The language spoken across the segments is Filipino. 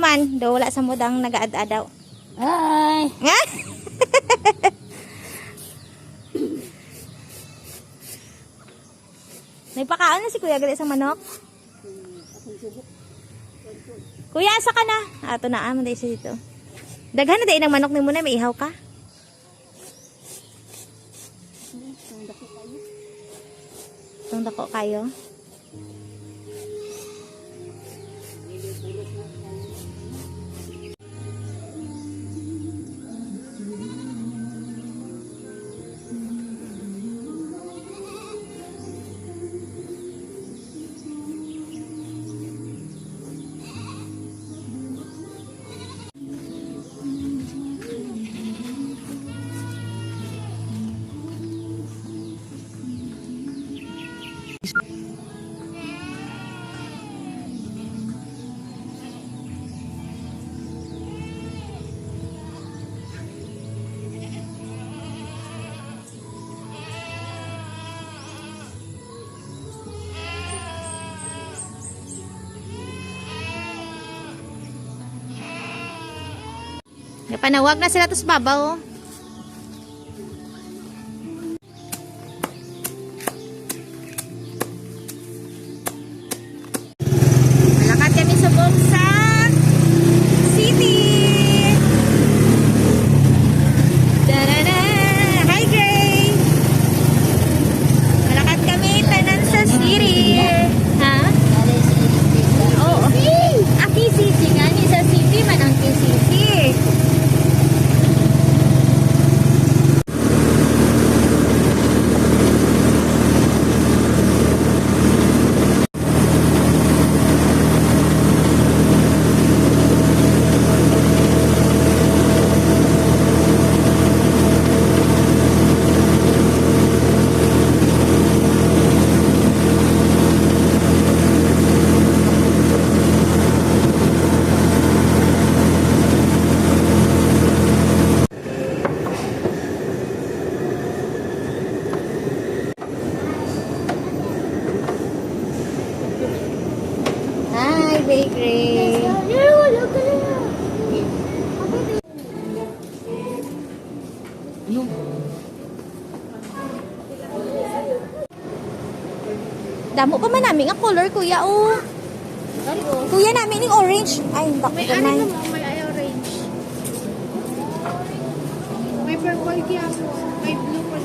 man. Do wala sa mudang nagaad-adaw. Ay! Nga? May pakaon na si Kuya gali sa manok. Kuya, asa ka na? Ato na, mo dahil siya dito. Daghan na dahil ng manok ni mo na, may ihaw ka. Itong dako kayo. Panawag na sila to sa babaw. Malakad kami sa Bongsan City. Da-da-da. Hi, Gray. Malakad kami tanan sa city. Ha? Oo. KCC nga ni sa city man ang KCC. Bakery. Damo pa man namin ang color, kuya, oh. Kuya namin yung orange. Ay, hindi ko May orange. May purple kaya po. May blue po.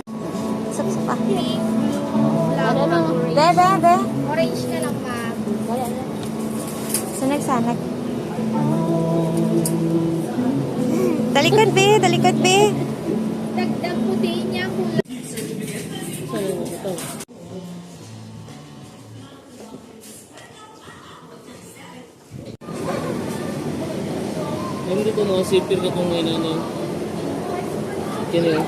Sap-sapa. Pink, blue, Be. orange na lang, ma'am. Sanag-sanag. Talikod, be. Dagdag puti niya kulay. Hindi ko mga sipir ka kung may nanay. Kini yun.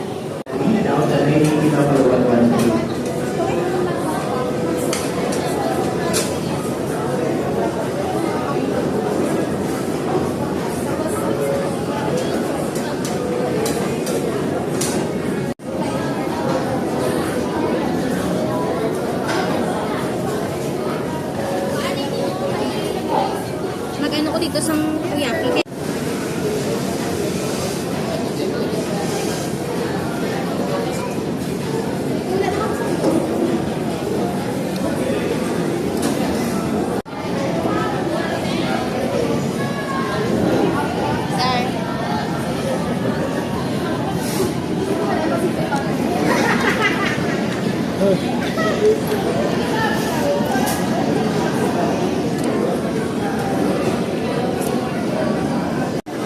Mag-ano ko dito sa kuyaki.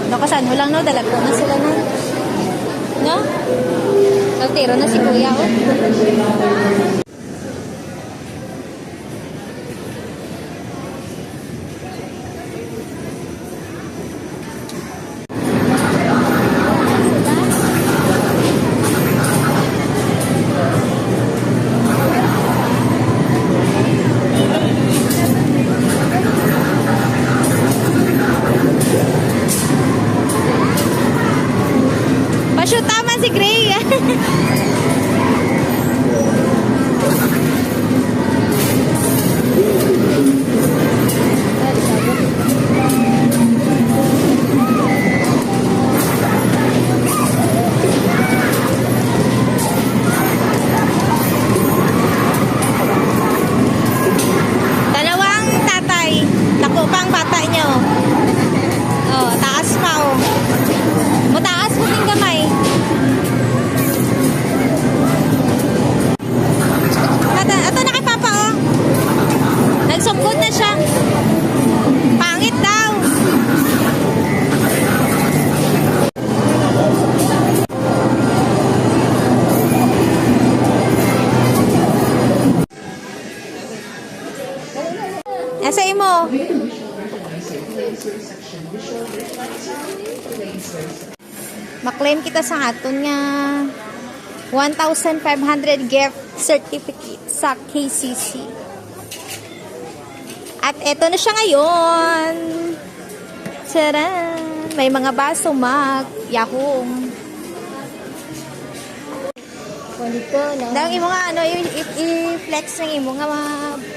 Nakasan mo lang, no? Dalagpo na sila na. No? Altero na si kuya, oh. Pasyo tama si Gray. Maklaim kita sa aton nga 1,500 gift certificate sa KCC. At eto na siya ngayon. Tcharan! May mga baso, yahong. Dito, no? Dahil imo nga, ano, i-flex ng imo nga mga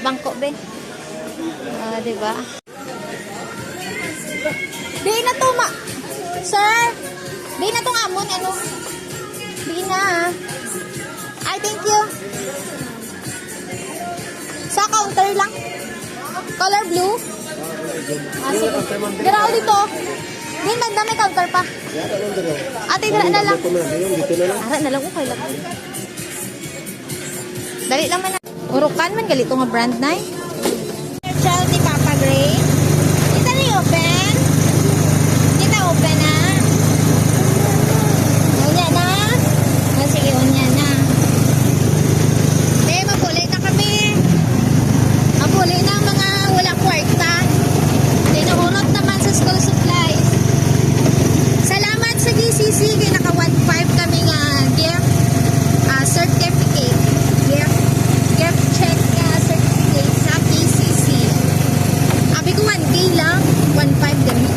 bangko, be. Diba? Di na to, Sir! Di na tong amon, ano? Di na. Ay, thank you. Sa counter lang. Color blue. Sige. Dira ako dito. Di, may counter pa. Ate, dira na lang. Ara na lang, okay lang. Dali lang man. Urukan man, galito nga brand na eh. Child ni Papa Gray. Kita na open. Kita open na. Unya na. Sige, unya na. Eh, mapuli na kami. Mapuli na ang mga walang kwarta. Dinuhurot naman sa school supplies. Salamat sa GCC. Kaya naka 1.5 kami nga gift certificate. Gift check nga certificate sa GCC. Abi ko 1K lang. 1.5 kami.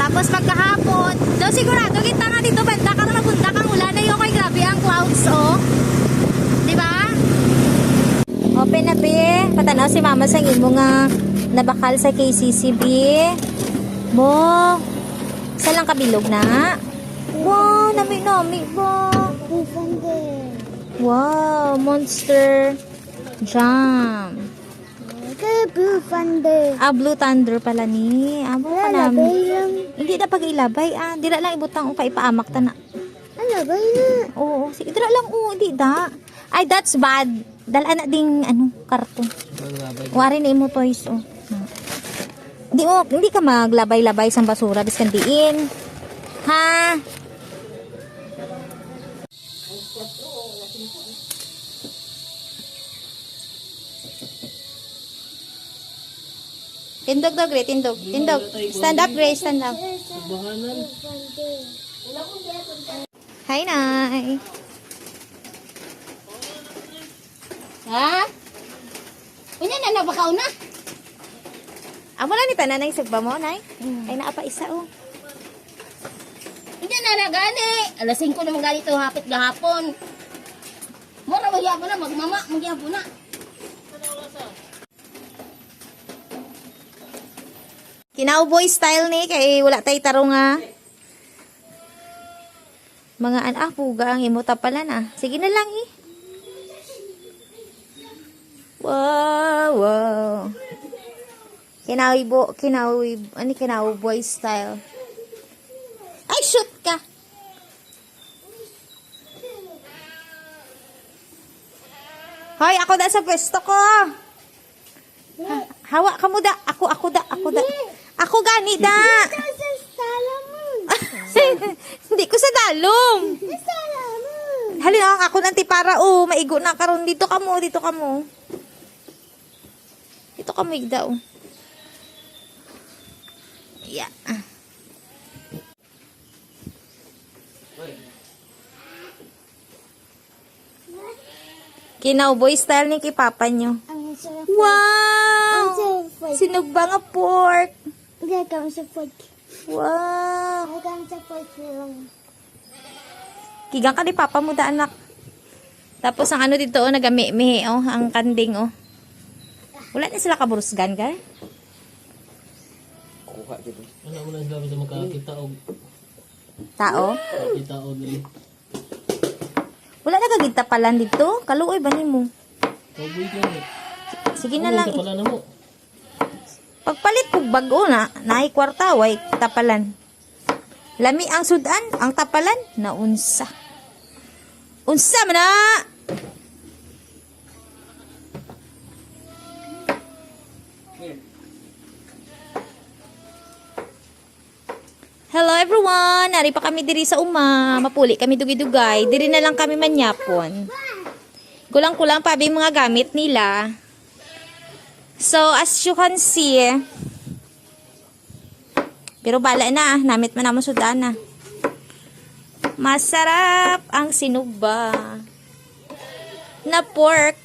Tapos pagkahapon, daw sigurado kita nga dito banda kang nabunda kang ulan na yung kay grabe ang clouds, oh. Diba? Open na, be. Patanaw si mama sa imo nga nabakal sa KCCB. Mo. Isa lang kabilog na. Wow, nami-nami ba? Wow, Monster Jam. Blue Thunder. Blue Thunder pala ni. Amo pa namin. Hindi na pag-ilabay. Dira lang ibutang pa ipaamak ta na. Alabay na. Oo, sige dira lang. Hindi da. Ay, that's bad. Dala na ding karton. Wari na imo toys, oh. Hindi ka maglabay-labay sa basura biskan diin. Ha? Tindog daw, Gray. Tindog. Tindog. Stand up, Gray. Stand up. Hi, Nay. Ha? Unya na nabakaw na. Amo na ni tanan ng sigba mo, Nay. Ay, naapa isa, oh. Unya na nagani. Alas 5 na magali to hapit gahapon. Mura magyapon na magmama, magyapon na. Kinauboy style ni kay wala tay tarong nga. Mga puga ang imuta pala na. Sige na lang eh. Wow. Kinauboy style. Ay, shoot ka. Hoy, ako da sa pwesto ko. Hawa ka mo da. Ako da. Ako gani da. Hindi ko sa dalom. Halina ako ng tipara, oh. Maigo na karon dito ka mo. Dito ka mo igda, oh. Yeah. Kinauboy style ni kay papa nyo. Wow! Sinugba nga pork. Gagawin sa pork. Wow! Gagawin sa pork lang. Kigang ka ni papa mo da, anak. Tapos ang ano dito, oh, nagami-mihi, oh, ang kanding, oh. Wala na sila kaburusgan, gar? Kuha dito. Ano mo lang sabi sa makakita o Tao? kita o dili. Wala na kagitapalan dito? Kaluoy ba mo? Kaboy ka ni. Sige na lang. Pala na mo. Pagpalit kog bago na, naay kwarta, way tapalan. Lami ang sudan, ang tapalan, na unsa. Unsa man na! Hello everyone! Nari pa kami diri sa uma. Mapuli kami dugay-dugay. Diri na lang kami manyapon. Kulang-kulang pa yung mga gamit nila. So, as you can see, pero bala na, namit man naman sudana. Masarap ang sinugba na pork